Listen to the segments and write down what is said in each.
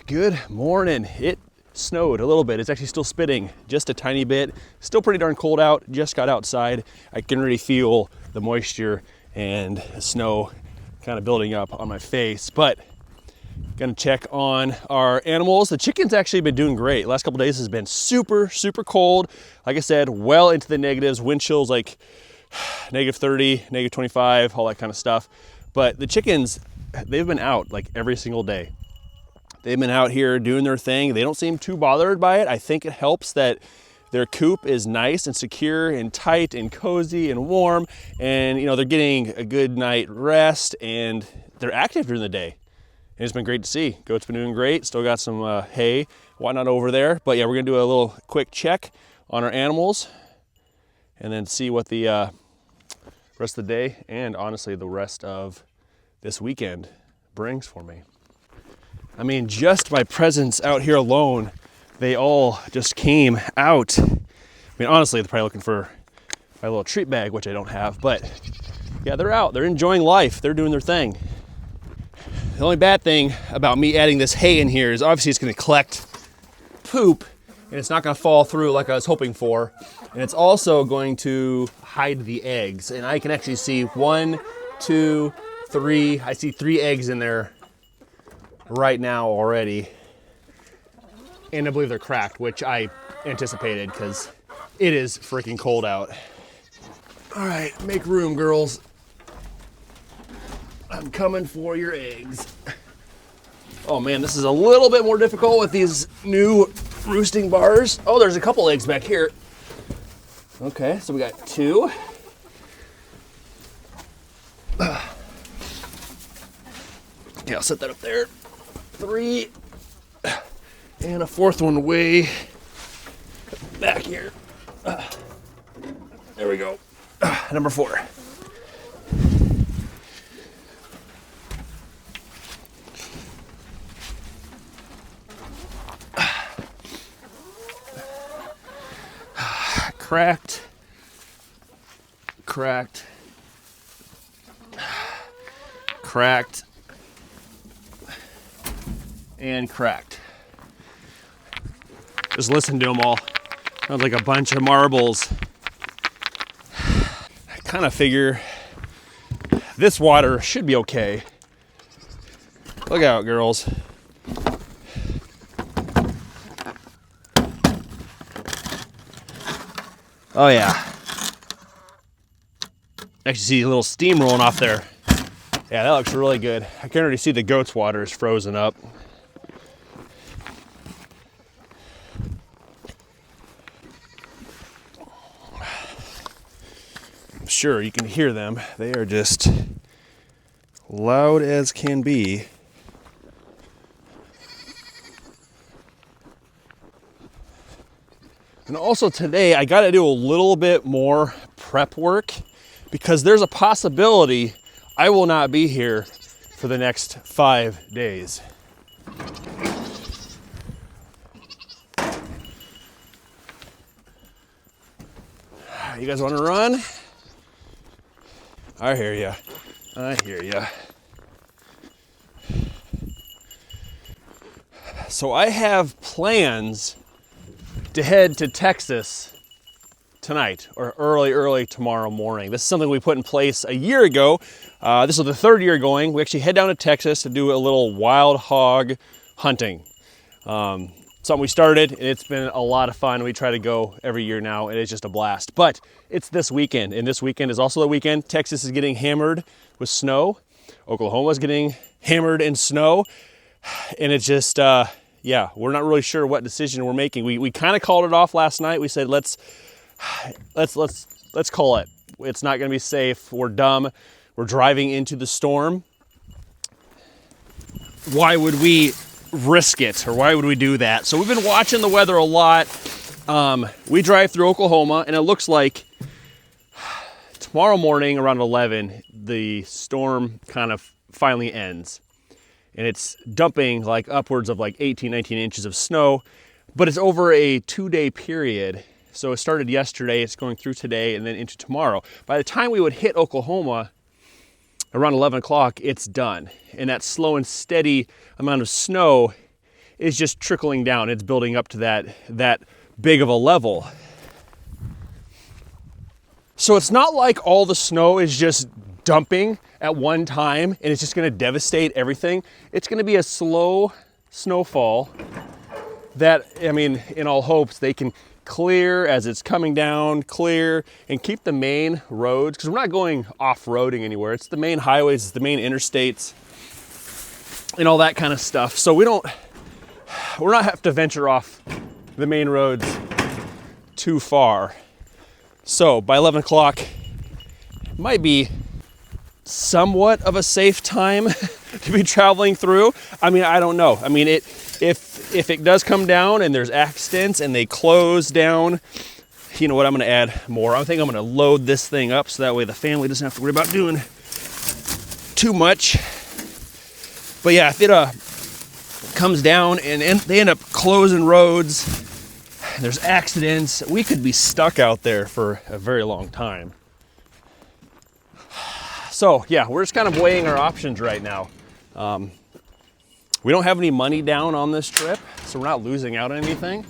Good morning. It snowed a little bit. It's actually still spitting just a tiny bit. Still pretty darn cold out. Just got outside. I can already feel the moisture and snow kind of building up on my face. But gonna check on our animals. The chicken's actually been doing great. Last couple days has been super cold. Like I said, well into the negatives. Wind chills like -30, -25, all that kind of stuff. But the chickens, they've been out like every single day. They've been out here doing their thing. They don't seem too bothered by it. I think it helps that their coop is nice and secure and tight and cozy and warm. And, you know, they're getting a good night rest and they're active during the day. And it's been great to see. Goat's been doing great. Still got some hay, whatnot over there. But yeah, we're gonna do a little quick check on our animals and then see what the rest of the day and honestly the rest of this weekend brings for me. I mean, just my presence out here alone, they all just came out. I mean, honestly, they're probably looking for my little treat bag, which I don't have, but yeah, they're out. They're enjoying life. They're doing their thing. The only bad thing about me adding this hay in here is obviously it's gonna collect poop and it's not gonna fall through like I was hoping for. And it's also going to hide the eggs. And I can actually see 1, 2, 3, I see 3 eggs in there right now already. And I believe they're cracked, which I anticipated because it is freaking cold out. All right, make room, girls. I'm coming for your eggs. Oh man, this is a little bit more difficult with these new roosting bars. Oh, there's a couple eggs back here. Okay, so we got 2. Yeah, I'll set that up there. 3, and a 4th one way back here. There we go. Number 4. Cracked, cracked, cracked, and cracked. Just listen to them all. Sounds like a bunch of marbles. I kind of figure this water should be okay. Look out, girls. Oh yeah. Actually see a little steam rolling off there. Yeah, that looks really good. I can already see the goat's water is frozen up. I'm sure you can hear them. They are just loud as can be. And also today, I got to do a little bit more prep work because there's a possibility I will not be here for the next 5 days. You guys want to run? I hear ya. I hear ya. So I have plans to head to Texas tonight or early tomorrow morning. This is something we put in place a year ago. This is the 3rd year going. We actually head down to Texas to do a little wild hog hunting. Something we started and it's been a lot of fun. We try to go every year now and it's just a blast. But it's this weekend and this weekend is also the weekend. Texas is getting hammered with snow. Oklahoma is getting hammered in snow. And it's just, yeah, we're not really sure what decision we're making. We kind of called it off last night. We said, let's call it. It's not going to be safe. We're dumb. We're driving into the storm. Why would we risk it? Or why would we do that? So we've been watching the weather a lot. We drive through Oklahoma and it looks like tomorrow morning around 11, the storm kind of finally ends. And it's dumping like upwards of like 18, 19 inches of snow, but it's over a 2-day period. So it started yesterday, it's going through today and then into tomorrow. By the time we would hit Oklahoma around 11 o'clock, it's done. And that slow and steady amount of snow is just trickling down. It's building up to that big of a level. So it's not like all the snow is just dumping at one time and it's just gonna devastate everything. It's gonna be a slow snowfall that, I mean, in all hopes they can clear as it's coming down, clear, and keep the main roads, because we're not going off-roading anywhere. It's the main highways, it's the main interstates, and all that kind of stuff. So we're not have to venture off the main roads too far. So by 11 o'clock, might be somewhat of a safe time to be traveling through. I mean, I don't know. I mean, if it does come down and there's accidents and they close down, you know what, I'm gonna add more. I think I'm gonna load this thing up so that way the family doesn't have to worry about doing too much. But yeah, if it comes down and they end up closing roads, there's accidents, we could be stuck out there for a very long time. So yeah, we're just kind of weighing our options right now. We don't have any money down on this trip, so we're not losing out on anything.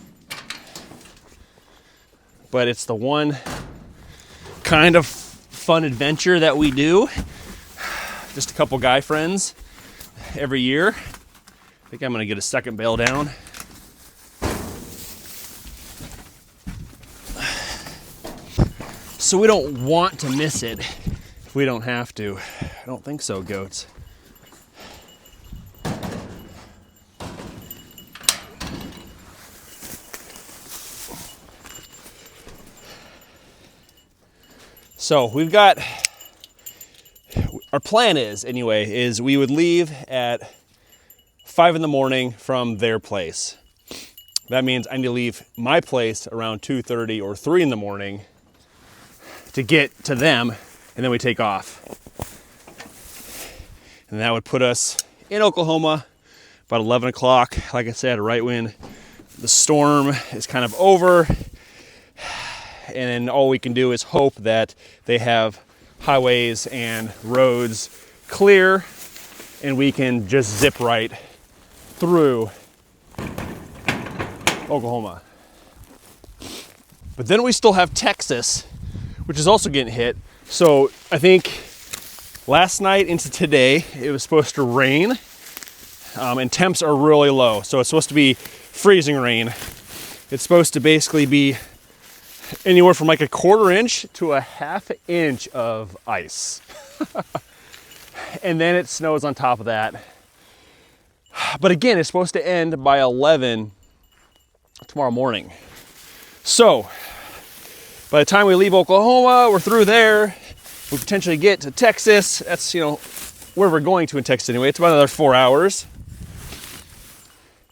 But it's the one kind of fun adventure that we do. Just a couple guy friends every year. I think I'm gonna get a second bale down. So we don't want to miss it if we don't have to. I don't think so, goats. So we've got, our plan is we would leave at 5 in the morning from their place. That means I need to leave my place around 2:30 or 3 in the morning to get to them, and then we take off. And that would put us in Oklahoma about 11 o'clock, like I said, right when the storm is kind of over. And then all we can do is hope that they have highways and roads clear and we can just zip right through Oklahoma. But then we still have Texas, which is also getting hit. So I think last night into today, it was supposed to rain, and temps are really low. So it's supposed to be freezing rain. It's supposed to basically be anywhere from like a 1/4 inch to a 1/2 inch of ice. And then it snows on top of that. But again, it's supposed to end by 11 tomorrow morning. So by the time we leave Oklahoma, we're through there. We potentially get to Texas. That's, you know, where we're going to in Texas anyway. It's about another 4 hours.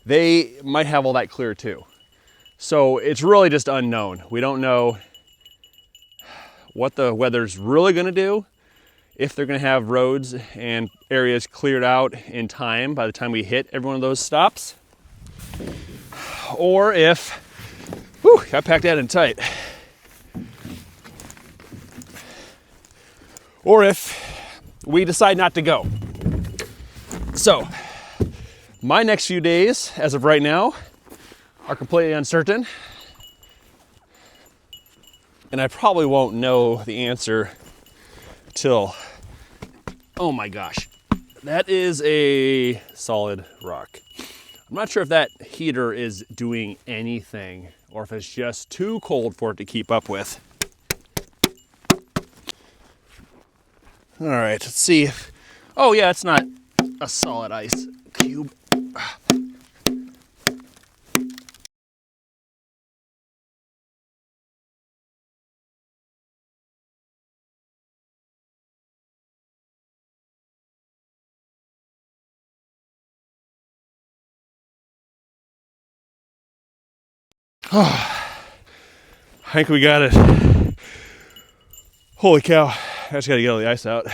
They might have all that clear too. So it's really just unknown. We don't know what the weather's really gonna do, if they're gonna have roads and areas cleared out in time by the time we hit every one of those stops, or if, whew, I packed that in tight. Or if we decide not to go. So, my next few days, as of right now, are completely uncertain. And I probably won't know the answer till, oh my gosh, that is a solid rock. I'm not sure if that heater is doing anything or if it's just too cold for it to keep up with. All right, let's see if, oh yeah, it's not a solid ice cube. Oh, I think we got it. Holy cow, I just gotta get all the ice out.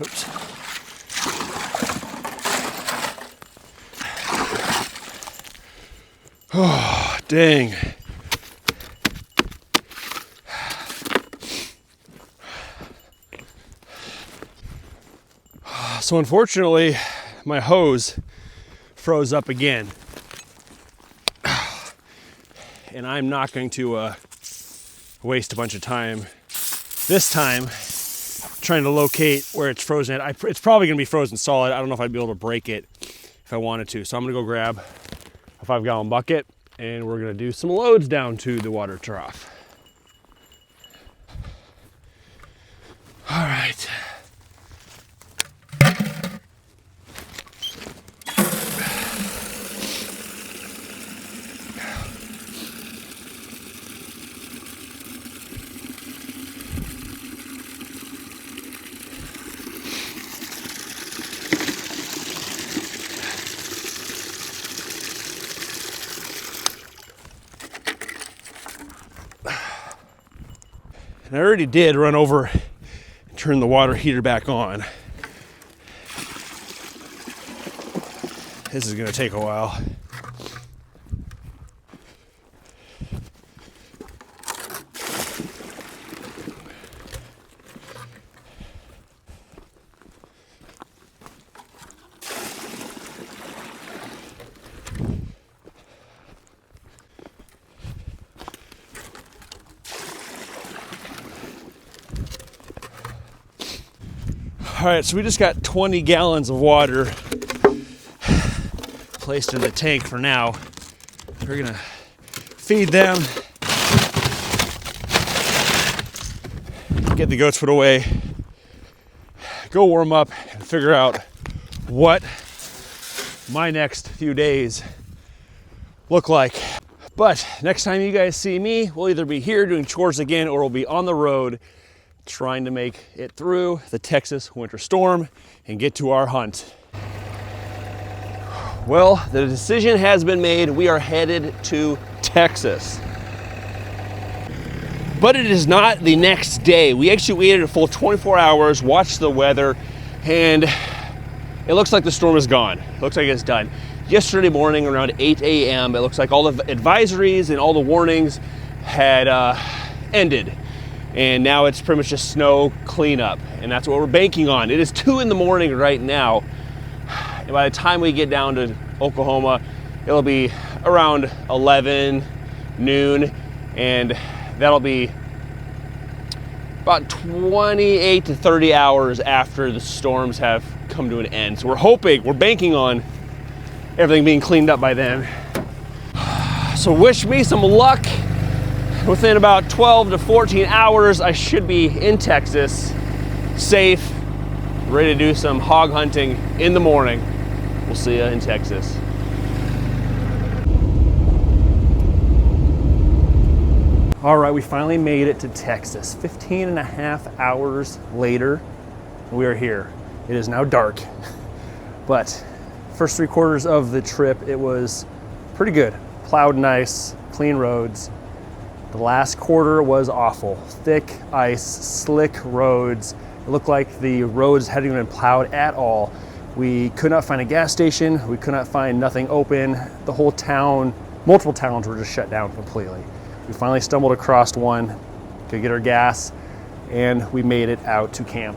Oops. Oh, dang. So unfortunately, my hose froze up again. And I'm not going to waste a bunch of time this time trying to locate where it's frozen at. It's probably going to be frozen solid. I don't know if I'd be able to break it if I wanted to. So I'm going to go grab a 5-gallon bucket and we're going to do some loads down to the water trough. All right. And I already did run over and turn the water heater back on. This is going to take a while. All right, so we just got 20 gallons of water placed in the tank for now. We're gonna feed them, get the goats put away, go warm up and figure out what my next few days look like. But next time you guys see me, we'll either be here doing chores again or we'll be on the road trying to make it through the Texas winter storm and get to our hunt. Well, the decision has been made. We are headed to Texas. But it is not the next day. We actually waited a full 24 hours, watched the weather, and it looks like the storm is gone. It looks like it's done. Yesterday morning around 8 a.m., it looks like all the advisories and all the warnings had ended. And now it's pretty much just snow cleanup, and that's what we're banking on. It is 2 in the morning right now, and by the time we get down to Oklahoma, it'll be around 11 noon, and that'll be about 28 to 30 hours after the storms have come to an end. So we're banking on everything being cleaned up by then. So wish me some luck. Within about 12 to 14 hours, I should be in Texas, safe, ready to do some hog hunting in the morning. We'll see you in Texas. All right, we finally made it to Texas. 15 and a half hours later, we are here. It is now dark, but first 3/4 of the trip, it was pretty good. Plowed nice, clean roads. The last quarter was awful. Thick ice, slick roads. It looked like the roads hadn't even been plowed at all. We could not find a gas station. We could not find nothing open. The whole town, multiple towns were just shut down completely. We finally stumbled across one, could get our gas, and we made it out to camp.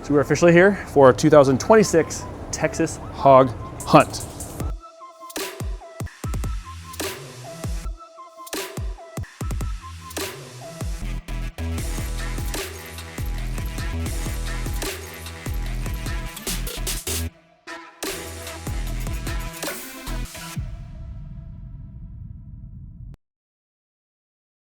So we're officially here for our 2026 Texas hog hunt.